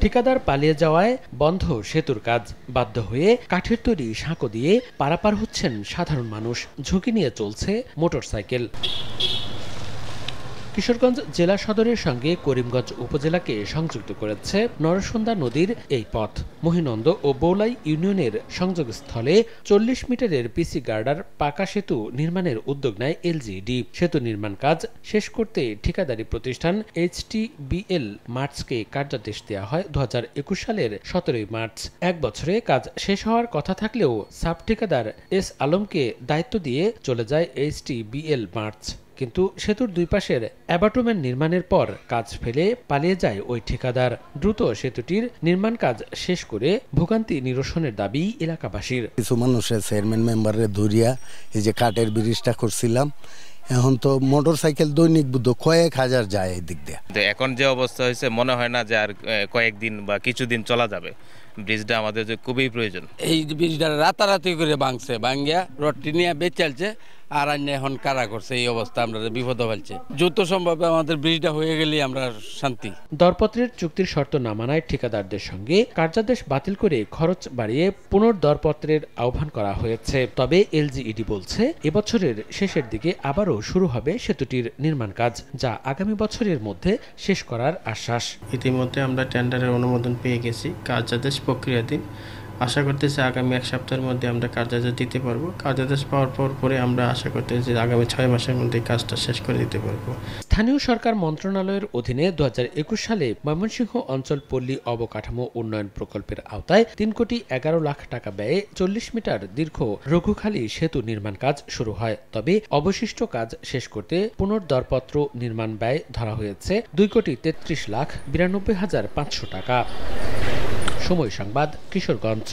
ঠিকাদার পালিয়ে যাওয়ায় বন্ধ সেতুর কাজ। বাধ্য হয়ে কাঠের তৈরি সাঁকো দিয়ে পারাপার হচ্ছেন সাধারণ মানুষ। ঝুঁকি নিয়ে চলছে মোটরসাইকেল। কিশোরগঞ্জ জেলা সদরের সঙ্গে করিমগঞ্জ উপজেলাকে সংযুক্ত করেছে নরসুন্দা নদীর এই পথ। মহিনন্দ ও বৌলাই ইউনিয়নের সংযোগস্থলে ৪০ মিটারের পিসি গার্ডার পাকা সেতু নির্মাণের উদ্যোগ নেয় এলজিইডি। সেতু নির্মাণ কাজ শেষ করতে ঠিকাদারি প্রতিষ্ঠান HTBL মার্চকে কার্যাদেশ দেওয়া হয় ২০২১ সালের ১৭ মার্চ। এক বছরে কাজ শেষ হওয়ার কথা থাকলেও সাব ঠিকাদার এস আলমকে দায়িত্ব দিয়ে চলে যায় HTBL মার্চ। কিন্তু সেতুর দুই পাশের অ্যাবাটমেন্ট নির্মাণের পর কাজ ফেলে পালিয়ে যায় ওই ঠিকাদার। দ্রুত সেতুটির নির্মাণ কাজ শেষ করে ভোগান্তি নিরসনের দাবি এলাকাবাসীর। কিছু মানুষের চেয়ারম্যান মেম্বারে ধরিয়া এই যে কাঠের ব্রিজটা করছিলাম, এখন তো মোটর সাইকেল দৈনিক বুদ্ধ কয়েক হাজার যায় এই দিক দিয়ে। এখন যে অবস্থা হয়েছে মনে হয় না যে আর কয়েকদিন বা কিছুদিন চলা যাবে। ব্রিজটা আমাদের যে খুবই প্রয়োজন। এই ব্রিজটা রাতারাতি করে ভাঙছে, ভাঙ্গিয়া রডটি নিয়ে বেচালছে আর এখন কারা করছে। এই অবস্থা আমরা বিপদ ফেলছে। যত সম্ভব আমাদের ব্রিজটা হয়ে গেলে আমরা শান্তি। দরপত্রের চুক্তির শর্ত না মানায় ঠিকাদারদের সঙ্গে কার্যাদেশ বাতিল করে খরচ বাড়িয়ে পুনর্দরপত্রের আহ্বান করা হয়েছে। তবে এলজিইডি বলছে এবছরের শেষের দিকে আবারও শুরু হবে সেতুটির নির্মাণ কাজ, যা আগামী বছরের মধ্যে শেষ করার আশ্বাস। ইতিমধ্যে আমরা টেন্ডারের অনুমোদন পেয়ে গেছি। কার্যাদেশ প্রক্রিয়াধীন। আশা করতেছি আগামী ১ সপ্তাহের মধ্যে আমরা কার্যাদেশ দিতে পারবো। কার্যাদেশ পাওয়ার পরে আমরা আশা করতেছি আগামী ৬ মাসের মধ্যে কাজটা শেষ করে দিতে পারবো। স্থানীয় সরকার মন্ত্রণালয়ের অধীনে ২০২১ সালে ময়মনসিংহ অঞ্চল পল্লী অবকাঠামো উন্নয়ন প্রকল্পের আওতায় ৩ কোটি ১১ লাখ টাকা ব্যয়ে ৪০ মিটার দীর্ঘ রঘুখালী সেতু নির্মাণ কাজ শুরু হয়। তবে অবশিষ্ট কাজ শেষ করতে পুনর্দরপত্র নির্মাণ ব্যয় ধরা হয়েছে ২ কোটি ৩৩ লাখ ৯২ হাজার ৫০০ টাকা। সময় সংবাদ, কিশোরগঞ্জ।